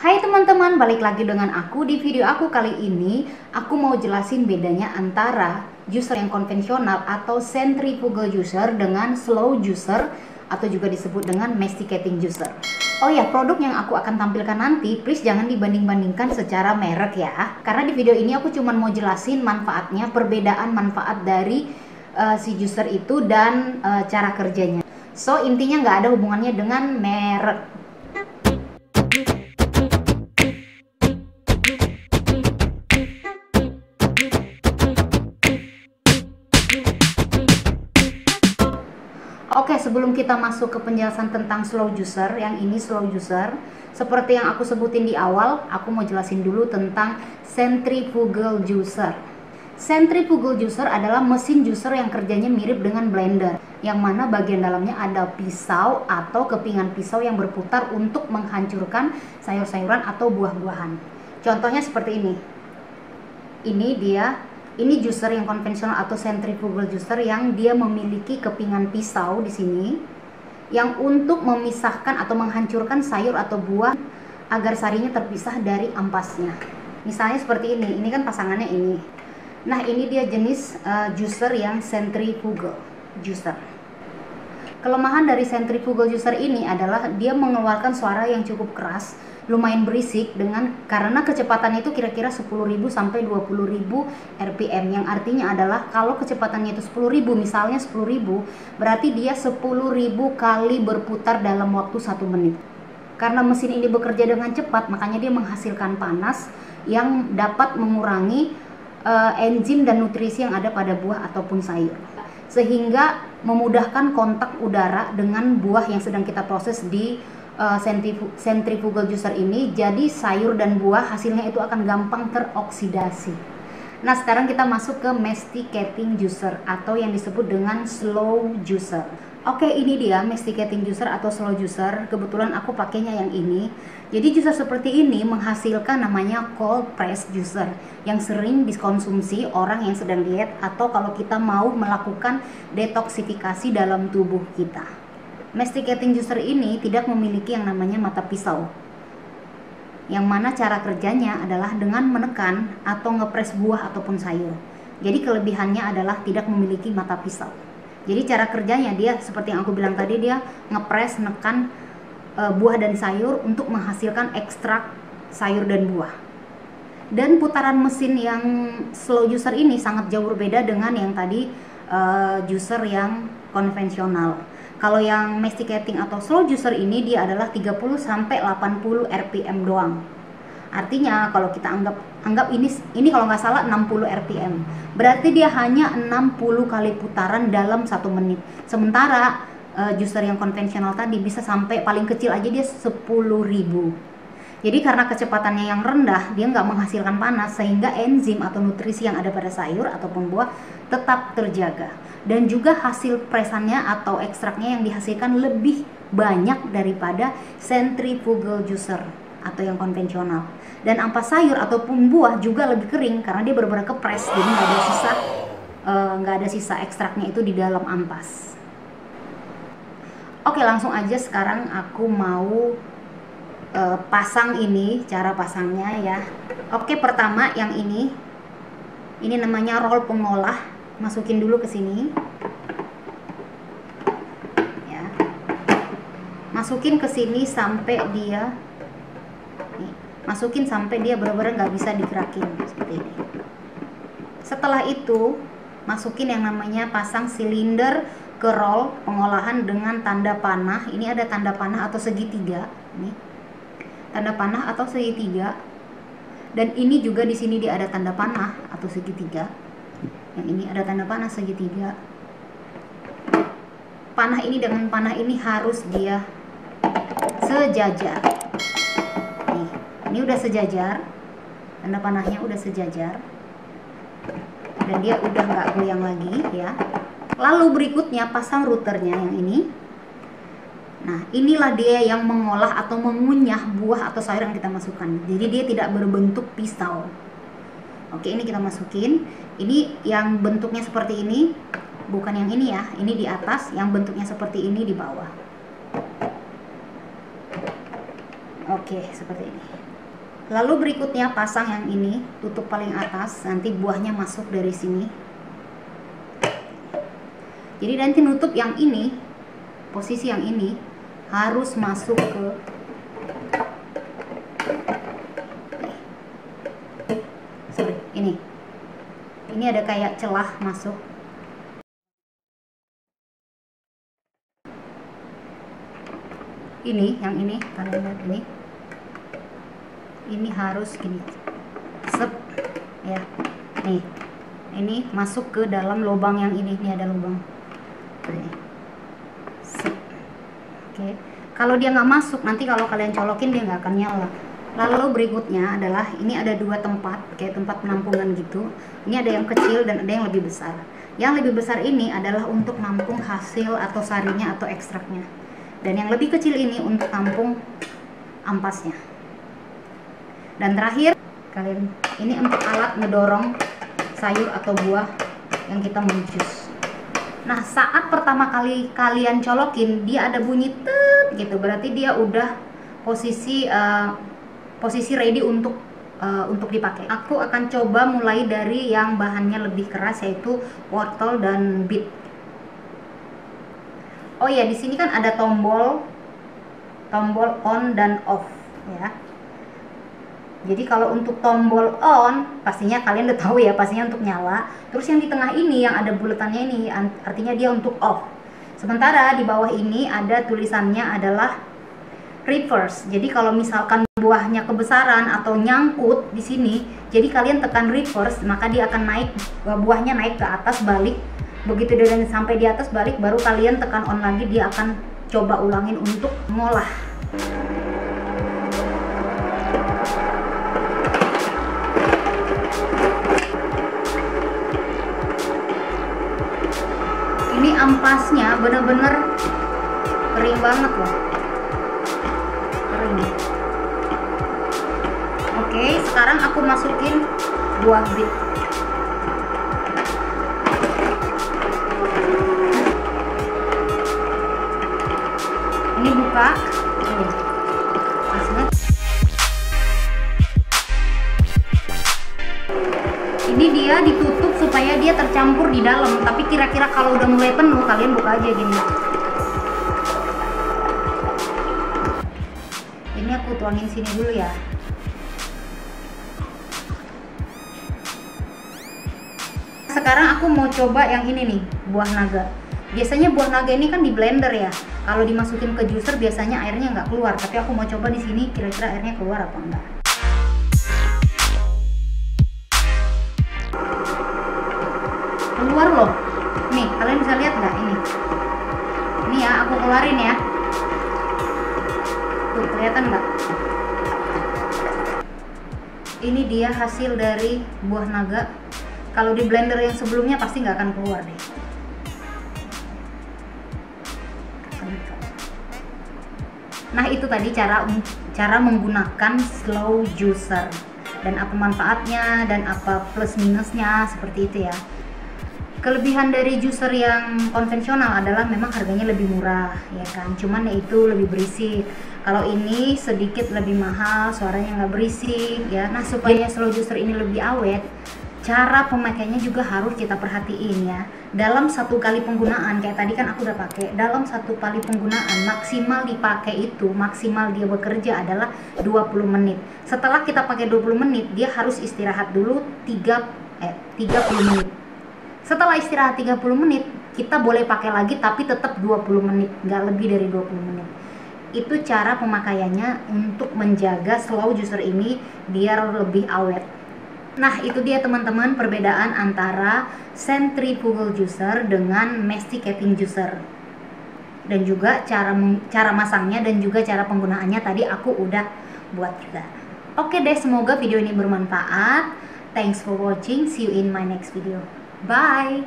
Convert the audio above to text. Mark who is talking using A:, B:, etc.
A: Hai teman-teman, balik lagi dengan aku. Di video aku kali ini, aku mau jelasin bedanya antara juicer yang konvensional atau centrifugal juicer dengan slow juicer atau juga disebut dengan masticating juicer. Oh ya, produk yang aku akan tampilkan nanti, please jangan dibanding-bandingkan secara merek ya. Karena di video ini aku cuma mau jelasin manfaatnya, perbedaan manfaat dari si juicer itu dan cara kerjanya. So, intinya nggak ada hubungannya dengan merek. Oke, sebelum kita masuk ke penjelasan tentang slow juicer, yang ini slow juicer, seperti yang aku sebutin di awal, aku mau jelasin dulu tentang centrifugal juicer. Centrifugal juicer adalah mesin juicer yang kerjanya mirip dengan blender, yang mana bagian dalamnya ada pisau atau kepingan pisau yang berputar untuk menghancurkan sayur-sayuran atau buah-buahan. Contohnya seperti ini. Ini juicer yang konvensional atau centrifugal juicer yang dia memiliki kepingan pisau di sini yang untuk memisahkan atau menghancurkan sayur atau buah agar sarinya terpisah dari ampasnya. Misalnya seperti ini kan pasangannya ini. Nah, ini dia jenis juicer yang centrifugal juicer. Kelemahan dari centrifugal juicer ini adalah dia mengeluarkan suara yang cukup keras, lumayan berisik karena kecepatannya itu kira-kira 10.000 sampai 20.000 rpm, yang artinya adalah kalau kecepatannya itu 10.000, misalnya 10.000, berarti dia 10.000 kali berputar dalam waktu 1 menit. Karena mesin ini bekerja dengan cepat, makanya dia menghasilkan panas yang dapat mengurangi enzim dan nutrisi yang ada pada buah ataupun sayur, sehingga memudahkan kontak udara dengan buah yang sedang kita proses di centrifugal juicer ini. Jadi sayur dan buah hasilnya itu akan gampang teroksidasi. Nah, sekarang kita masuk ke masticating juicer atau yang disebut dengan slow juicer. Oke, ini dia masticating juicer atau slow juicer. Kebetulan aku pakainya yang ini. Jadi juicer seperti ini menghasilkan namanya cold press juicer yang sering dikonsumsi orang yang sedang diet atau kalau kita mau melakukan detoksifikasi dalam tubuh kita. Masticating juicer ini tidak memiliki yang namanya mata pisau, yang mana cara kerjanya adalah dengan menekan atau ngepres buah ataupun sayur. Jadi kelebihannya adalah tidak memiliki mata pisau. Jadi cara kerjanya dia seperti yang aku bilang tadi, dia ngepres, nekan buah dan sayur untuk menghasilkan ekstrak sayur dan buah. Dan putaran mesin yang slow juicer ini sangat jauh berbeda dengan yang tadi juicer yang konvensional. Kalau yang masticating atau slow juicer ini dia adalah 30 sampai 80 rpm doang. Artinya kalau kita anggap ini kalau nggak salah 60 rpm. Berarti dia hanya 60 kali putaran dalam 1 menit. Sementara juicer yang konvensional tadi bisa sampai paling kecil aja dia 10.000. Jadi karena kecepatannya yang rendah, dia nggak menghasilkan panas sehingga enzim atau nutrisi yang ada pada sayur ataupun buah tetap terjaga. Dan juga hasil presannya atau ekstraknya yang dihasilkan lebih banyak daripada centrifugal juicer atau yang konvensional. Dan ampas sayur ataupun buah juga lebih kering karena dia benar-benar kepres, jadi nggak ada sisa ekstraknya itu di dalam ampas. Oke, langsung aja sekarang aku mau pasang ini, cara pasangnya ya. Oke, pertama yang ini namanya roll pengolah. Masukin dulu ke sini ya, masukin ke sini sampai dia benar-benar nggak bisa digerakin seperti ini. Setelah itu masukin yang namanya pasang silinder ke roll pengolahan dengan tanda panah. Ini ada tanda panah atau segitiga, ini tanda panah atau segitiga, dan ini juga di sini dia ada tanda panah atau segitiga. Yang ini ada tanda panah segitiga. Panah ini dengan panah ini harus dia sejajar. Nih, ini udah sejajar. Tanda panahnya udah sejajar. Dan dia udah nggak goyang lagi ya. Lalu berikutnya pasang routernya yang ini. Nah, inilah dia yang mengolah atau mengunyah buah atau sayur yang kita masukkan. Jadi dia tidak berbentuk pisau. Oke, ini kita masukin. Ini yang bentuknya seperti ini, bukan yang ini ya. Ini di atas, yang bentuknya seperti ini di bawah. Oke, seperti ini. Lalu berikutnya pasang yang ini, tutup paling atas, nanti buahnya masuk dari sini. Jadi nanti nutup yang ini, posisi yang ini harus masuk ke ini ada kayak celah masuk. Ini yang ini, kalian lihat ini harus gini, sep ya, nih ini masuk ke dalam lubang yang ini ada lubang, sep. Oke, kalau dia nggak masuk, nanti kalau kalian colokin dia nggak akan nyala. Lalu berikutnya adalah ini ada dua tempat, kayak tempat penampungan gitu. Ini ada yang kecil dan ada yang lebih besar. Yang lebih besar ini adalah untuk nampung hasil atau sarinya atau ekstraknya. Dan yang lebih kecil ini untuk tampung ampasnya. Dan terakhir, kalian ini untuk alat ngedorong sayur atau buah yang kita mau jus. Nah, saat pertama kali kalian colokin, dia ada bunyi tet gitu, berarti dia udah posisi ready untuk dipakai. Aku akan coba mulai dari yang bahannya lebih keras, yaitu wortel dan beet. Oh ya, di sini kan ada tombol on dan off ya. Jadi kalau untuk tombol on, pastinya kalian udah tahu ya, pastinya untuk nyala. Terus yang di tengah ini yang ada buletannya ini artinya dia untuk off. Sementara di bawah ini ada tulisannya adalah reverse. Jadi kalau misalkan buahnya kebesaran atau nyangkut di sini, jadi kalian tekan reverse, maka dia akan naik, buahnya naik ke atas balik. Begitu dia sampai di atas balik, baru kalian tekan on lagi, dia akan coba ulangin untuk ngolah. Ini ampasnya bener-bener kering banget loh, kering. Oke, sekarang aku masukin buah beet. Ini buka, ini dia ditutup supaya dia tercampur di dalam. Tapi kira-kira kalau udah mulai penuh, kalian buka aja gini. Ini aku tuangin sini dulu ya. Sekarang aku mau coba yang ini nih, buah naga. Biasanya buah naga ini kan di blender ya. Kalau dimasukin ke juicer biasanya airnya nggak keluar. Tapi aku mau coba di sini, kira-kira airnya keluar apa enggak. Keluar loh. Nih, kalian bisa lihat nggak ini? Ini ya, aku keluarin ya. Tuh, kelihatan nggak? Ini dia hasil dari buah naga. Kalau di blender yang sebelumnya pasti nggak akan keluar deh. Nah, itu tadi cara menggunakan slow juicer dan apa manfaatnya dan apa plus minusnya, seperti itu ya. Kelebihan dari juicer yang konvensional adalah memang harganya lebih murah ya kan, cuman itu lebih berisik. Kalau ini sedikit lebih mahal, suaranya nggak berisik ya. Nah, supaya slow juicer ini lebih awet, cara pemakaiannya juga harus kita perhatiin ya. Dalam satu kali penggunaan, kayak tadi kan aku udah pakai, dalam satu kali penggunaan maksimal dipakai itu, maksimal dia bekerja adalah 20 menit. Setelah kita pakai 20 menit, dia harus istirahat dulu 30 menit. Setelah istirahat 30 menit, kita boleh pakai lagi tapi tetap 20 menit, nggak lebih dari 20 menit. Itu cara pemakaiannya untuk menjaga slow juicer ini biar lebih awet. Nah, itu dia teman-teman perbedaan antara centrifugal juicer dengan masticating juicer. Dan juga cara masangnya dan juga cara penggunaannya tadi aku udah buat juga. Oke deh, semoga video ini bermanfaat. Thanks for watching. See you in my next video. Bye.